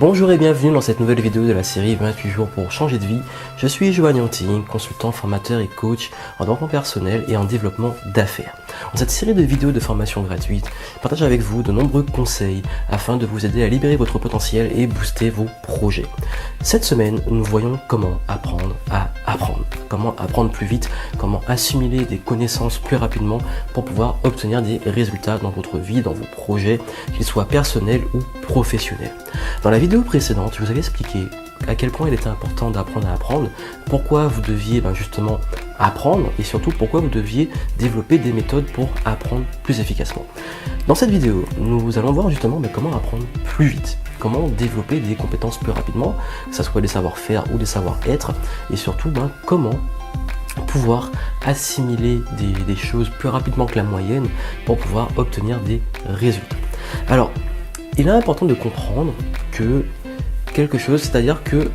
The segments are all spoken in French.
Bonjour et bienvenue dans cette nouvelle vidéo de la série 28 jours pour changer de vie. Je suis Johan Yonting, consultant, formateur et coach en développement personnel et en développement d'affaires. Dans cette série de vidéos de formation gratuite, je partage avec vous de nombreux conseils afin de vous aider à libérer votre potentiel et booster vos projets. Cette semaine, nous voyons comment apprendre à apprendre. Comment apprendre plus vite, comment assimiler des connaissances plus rapidement pour pouvoir obtenir des résultats dans votre vie, dans vos projets, qu'ils soient personnels ou professionnels. Dans la vidéo précédente, je vous avais expliqué à quel point il était important d'apprendre à apprendre, pourquoi vous deviez justement apprendre et surtout pourquoi vous deviez développer des méthodes pour apprendre plus efficacement. Dans cette vidéo, nous allons voir justement comment apprendre plus vite, comment développer des compétences plus rapidement, que ce soit des savoir-faire ou des savoir-être, et surtout comment pouvoir assimiler des choses plus rapidement que la moyenne pour pouvoir obtenir des résultats. Alors, il est important de comprendre que quelque chose, c'est-à-dire que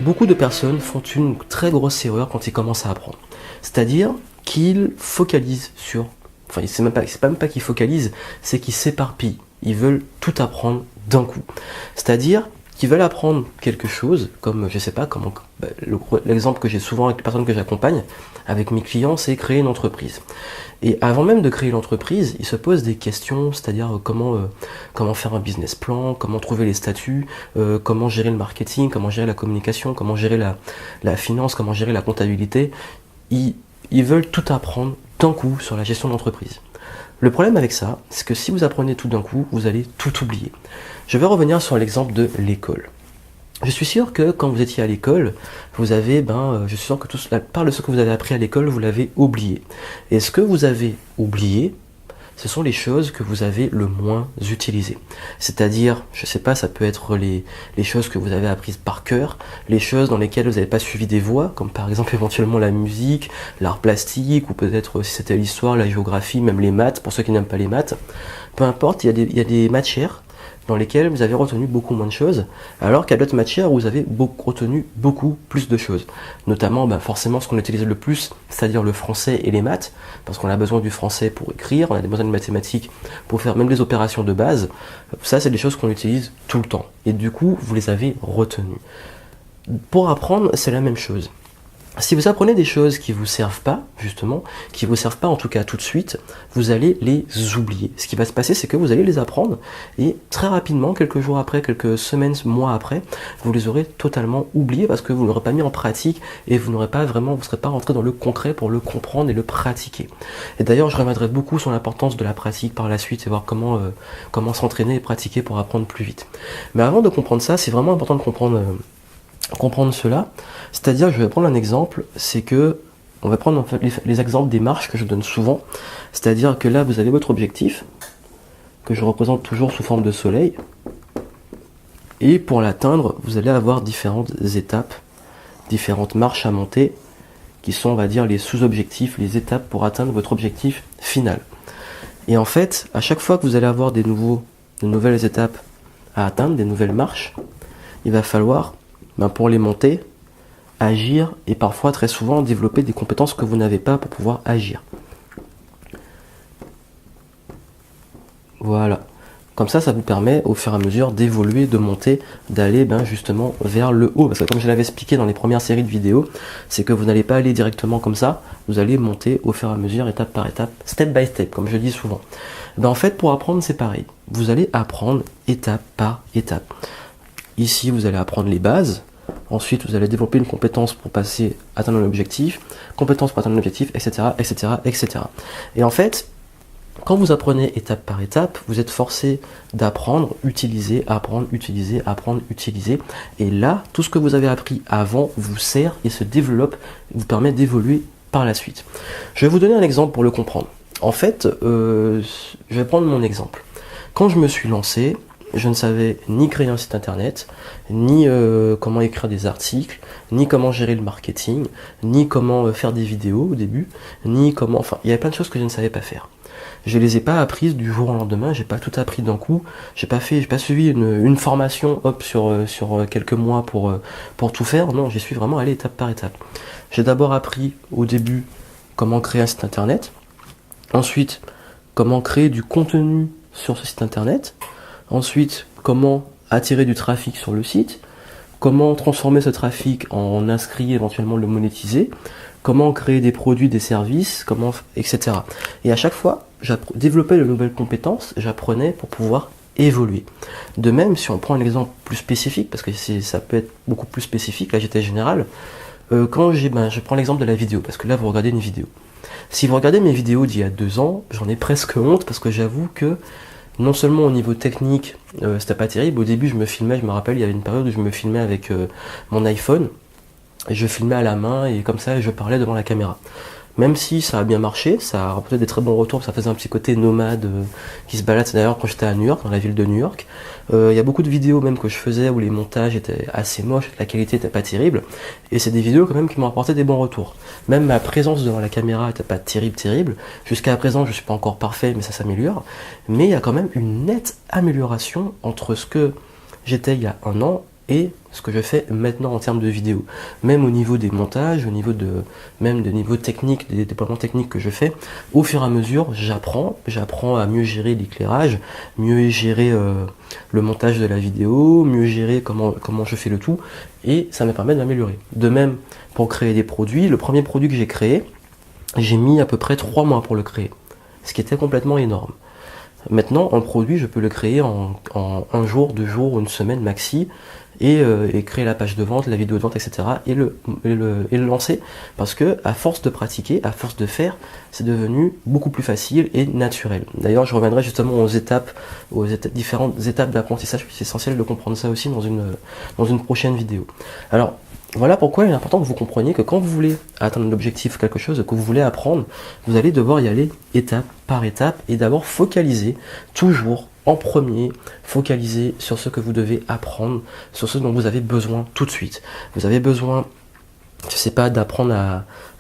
beaucoup de personnes font une très grosse erreur quand ils commencent à apprendre. C'est-à-dire qu'ils focalisent sur... Enfin, c'est même pas qu'ils focalisent, c'est qu'ils s'éparpillent. Ils veulent tout apprendre d'un coup. C'est-à-dire qu'ils veulent apprendre quelque chose, comme, je sais pas, comment... l'exemple que j'ai souvent avec les personnes que j'accompagne, avec mes clients, c'est créer une entreprise. Et avant même de créer l'entreprise, ils se posent des questions, c'est-à-dire comment faire un business plan, comment trouver les statuts, comment gérer le marketing, comment gérer la communication, comment gérer la finance, comment gérer la comptabilité. Ils veulent tout apprendre d'un coup sur la gestion d'entreprise. Le problème avec ça, c'est que si vous apprenez tout d'un coup, vous allez tout oublier. Je vais revenir sur l'exemple de l'école. Je suis sûr que quand vous étiez à l'école, vous avez, je suis sûr que la part de ce que vous avez appris à l'école, vous l'avez oublié. Et ce que vous avez oublié, ce sont les choses que vous avez le moins utilisées. C'est-à-dire, je sais pas, ça peut être les choses que vous avez apprises par cœur, les choses dans lesquelles vous n'avez pas suivi des voies, comme par exemple éventuellement la musique, l'art plastique, ou peut-être si c'était l'histoire, la géographie, même les maths, pour ceux qui n'aiment pas les maths. Peu importe, il y a des matières dans lesquelles vous avez retenu beaucoup moins de choses, alors qu'il y a d'autres matières où vous avez retenu beaucoup plus de choses. Notamment, forcément, ce qu'on utilise le plus, c'est-à-dire le français et les maths, parce qu'on a besoin du français pour écrire, on a besoin de mathématiques pour faire même des opérations de base. Ça, c'est des choses qu'on utilise tout le temps. Et du coup, vous les avez retenues. Pour apprendre, c'est la même chose. Si vous apprenez des choses qui vous servent pas, justement, qui vous servent pas en tout cas tout de suite, vous allez les oublier. Ce qui va se passer, c'est que vous allez les apprendre et très rapidement, quelques jours après, quelques semaines, mois après, vous les aurez totalement oubliés parce que vous ne l'aurez pas mis en pratique et vous serez pas rentré dans le concret pour le comprendre et le pratiquer. Et d'ailleurs, je reviendrai beaucoup sur l'importance de la pratique par la suite et voir comment s'entraîner et pratiquer pour apprendre plus vite. Mais avant de comprendre ça, c'est vraiment important de comprendre cela, c'est-à-dire, je vais prendre un exemple, c'est que on va prendre en fait les exemples des marches que je donne souvent, c'est-à-dire que là vous avez votre objectif que je représente toujours sous forme de soleil, et pour l'atteindre vous allez avoir différentes étapes, différentes marches à monter qui sont, on va dire, les sous-objectifs, les étapes pour atteindre votre objectif final. Et en fait, à chaque fois que vous allez avoir de nouvelles étapes à atteindre, des nouvelles marches, il va falloir pour les monter, agir et parfois très souvent développer des compétences que vous n'avez pas pour pouvoir agir. Voilà. Comme ça vous permet au fur et à mesure d'évoluer, de monter, d'aller justement vers le haut. Parce que comme je l'avais expliqué dans les premières séries de vidéos, c'est que vous n'allez pas aller directement comme ça, vous allez monter au fur et à mesure, étape par étape, step by step, comme je dis souvent. En fait, pour apprendre, c'est pareil. Vous allez apprendre étape par étape. Ici, vous allez apprendre les bases. Ensuite, vous allez développer une compétence pour atteindre un objectif, compétence pour atteindre un objectif, etc., etc., etc. Et en fait, quand vous apprenez étape par étape, vous êtes forcé d'apprendre, utiliser, apprendre, utiliser, apprendre, utiliser. Et là, tout ce que vous avez appris avant vous sert et se développe, vous permet d'évoluer par la suite. Je vais vous donner un exemple pour le comprendre. En fait, je vais prendre mon exemple. Quand je me suis lancé, je ne savais ni créer un site internet, ni comment écrire des articles, ni comment gérer le marketing, ni comment faire des vidéos au début, il y avait plein de choses que je ne savais pas faire. Je les ai pas apprises du jour au lendemain, j'ai pas tout appris d'un coup, j'ai pas suivi une formation sur quelques mois pour tout faire. Non, j'y suis vraiment allé étape par étape. J'ai d'abord appris au début comment créer un site internet, ensuite comment créer du contenu sur ce site internet, ensuite comment attirer du trafic sur le site, comment transformer ce trafic en inscrit, éventuellement le monétiser, comment créer des produits, des services, etc. Et à chaque fois, développer de nouvelles compétences, j'apprenais pour pouvoir évoluer. De même, si on prend un exemple plus spécifique, parce que ça peut être beaucoup plus spécifique, là j'étais général, je prends l'exemple de la vidéo, parce que là vous regardez une vidéo. Si vous regardez mes vidéos d'il y a 2 ans, j'en ai presque honte, parce que j'avoue que non seulement au niveau technique, c'était pas terrible. Au début, je me filmais, je me rappelle, il y avait une période où je me filmais avec mon iPhone, et je filmais à la main, et comme ça, je parlais devant la caméra. Même si ça a bien marché, ça a rapporté des très bons retours, ça faisait un petit côté nomade qui se balade. C'est d'ailleurs quand j'étais à New York, dans la ville de New York. Il y a beaucoup de vidéos même que je faisais où les montages étaient assez moches, la qualité n'était pas terrible. Et c'est des vidéos quand même qui m'ont apporté des bons retours. Même ma présence devant la caméra n'était pas terrible. Jusqu'à présent, je ne suis pas encore parfait, mais ça s'améliore. Mais il y a quand même une nette amélioration entre ce que j'étais il y a 1 an et ce que je fais maintenant en termes de vidéos. Même au niveau des montages, au niveau niveau technique, des déploiements techniques que je fais, au fur et à mesure, j'apprends à mieux gérer l'éclairage, mieux gérer le montage de la vidéo, mieux gérer comment je fais le tout, et ça me permet de m'améliorer. De même, pour créer des produits, le premier produit que j'ai créé, j'ai mis à peu près 3 mois pour le créer, ce qui était complètement énorme. Maintenant, un produit, je peux le créer en 1 jour, 2 jours, 1 semaine maxi, et créer la page de vente, la vidéo de vente, etc. et le lancer, parce que à force de pratiquer, à force de faire, c'est devenu beaucoup plus facile et naturel. D'ailleurs, je reviendrai justement aux différentes étapes d'apprentissage, c'est essentiel de comprendre ça aussi dans une prochaine vidéo. Alors, voilà pourquoi il est important que vous compreniez que quand vous voulez atteindre l'objectif, quelque chose que vous voulez apprendre, vous allez devoir y aller étape par étape et d'abord focaliser toujours en premier, focaliser sur ce que vous devez apprendre, sur ce dont vous avez besoin tout de suite. Vous avez besoin, je sais pas, d'apprendre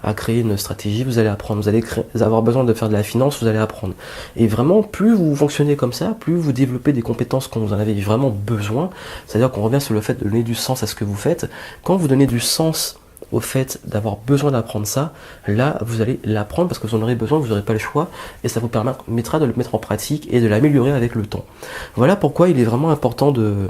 à créer une stratégie, vous allez apprendre. Vous allez avoir besoin de faire de la finance, vous allez apprendre. Et vraiment, plus vous fonctionnez comme ça, plus vous développez des compétences quand vous en avez vraiment besoin. C'est-à-dire qu'on revient sur le fait de donner du sens à ce que vous faites. Quand vous donnez du sens au fait d'avoir besoin d'apprendre ça, là vous allez l'apprendre parce que vous en aurez besoin, vous n'aurez pas le choix, et ça vous permettra de le mettre en pratique et de l'améliorer avec le temps. Voilà pourquoi il est vraiment important de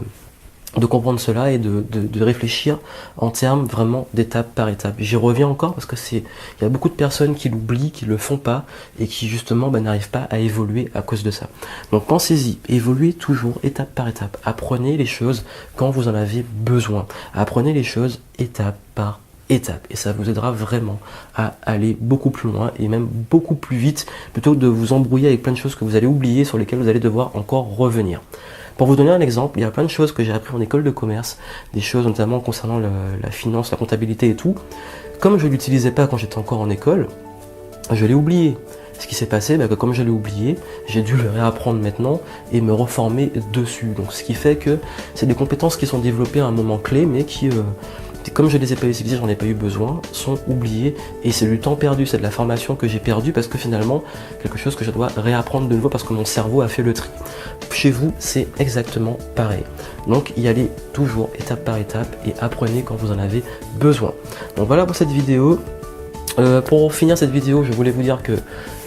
comprendre cela et de réfléchir en termes vraiment d'étape par étape. J'y reviens encore parce que il y a beaucoup de personnes qui l'oublient, qui le font pas et qui justement n'arrivent pas à évoluer à cause de ça. Donc pensez-y, évoluez toujours étape par étape. Apprenez les choses quand vous en avez besoin. Apprenez les choses étape par étape et ça vous aidera vraiment à aller beaucoup plus loin et même beaucoup plus vite plutôt que de vous embrouiller avec plein de choses que vous allez oublier, sur lesquelles vous allez devoir encore revenir. Pour vous donner un exemple, il y a plein de choses que j'ai appris en école de commerce, des choses notamment concernant la finance, la comptabilité et tout. Comme je ne l'utilisais pas quand j'étais encore en école, je l'ai oublié. Ce qui s'est passé, que comme je l'ai oublié, j'ai dû le réapprendre maintenant et me reformer dessus. Donc ce qui fait que c'est des compétences qui sont développées à un moment clé, mais qui, comme je ne les ai pas utilisées, j'en ai pas eu besoin, sont oubliées. Et c'est du temps perdu, c'est de la formation que j'ai perdue parce que finalement, quelque chose que je dois réapprendre de nouveau parce que mon cerveau a fait le tri. Chez vous, c'est exactement pareil. Donc y allez toujours étape par étape et apprenez quand vous en avez besoin. Donc voilà pour cette vidéo. Pour finir cette vidéo, je voulais vous dire que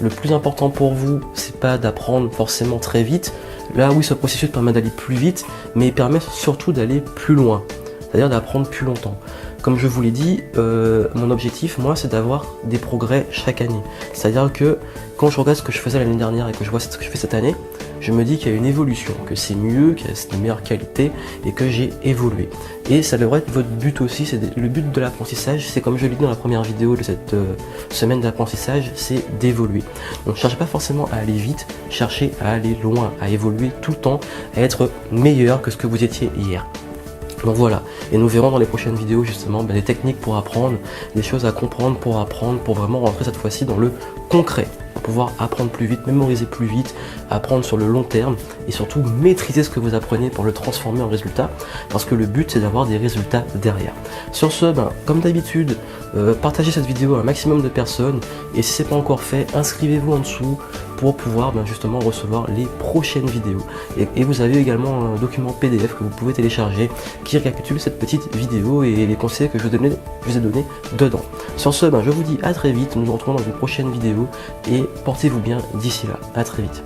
le plus important pour vous, c'est pas d'apprendre forcément très vite. Là oui, ce processus permet d'aller plus vite, mais il permet surtout d'aller plus loin, c'est-à-dire d'apprendre plus longtemps. Comme je vous l'ai dit, mon objectif, moi, c'est d'avoir des progrès chaque année. C'est-à-dire que quand je regarde ce que je faisais l'année dernière et que je vois ce que je fais cette année, je me dis qu'il y a une évolution, que c'est mieux, qu'il y a une meilleure qualité et que j'ai évolué. Et ça devrait être votre but aussi, c'est le but de l'apprentissage, c'est comme je l'ai dit dans la première vidéo de cette semaine d'apprentissage, c'est d'évoluer. Donc ne cherchez pas forcément à aller vite, cherchez à aller loin, à évoluer tout le temps, à être meilleur que ce que vous étiez hier. Donc voilà, et nous verrons dans les prochaines vidéos justement des techniques pour apprendre, des choses à comprendre pour apprendre, pour vraiment rentrer cette fois-ci dans le concret, pour pouvoir apprendre plus vite, mémoriser plus vite, apprendre sur le long terme et surtout maîtriser ce que vous apprenez pour le transformer en résultat, parce que le but c'est d'avoir des résultats derrière. Sur ce, comme d'habitude, partagez cette vidéo à un maximum de personnes et si ce n'est pas encore fait, inscrivez-vous en dessous pour pouvoir justement recevoir les prochaines vidéos. Et vous avez également un document PDF que vous pouvez télécharger qui récapitule cette petite vidéo et les conseils que je vous ai donnés dedans. Sur ce, je vous dis à très vite, nous nous retrouvons dans une prochaine vidéo et portez-vous bien d'ici là. À très vite.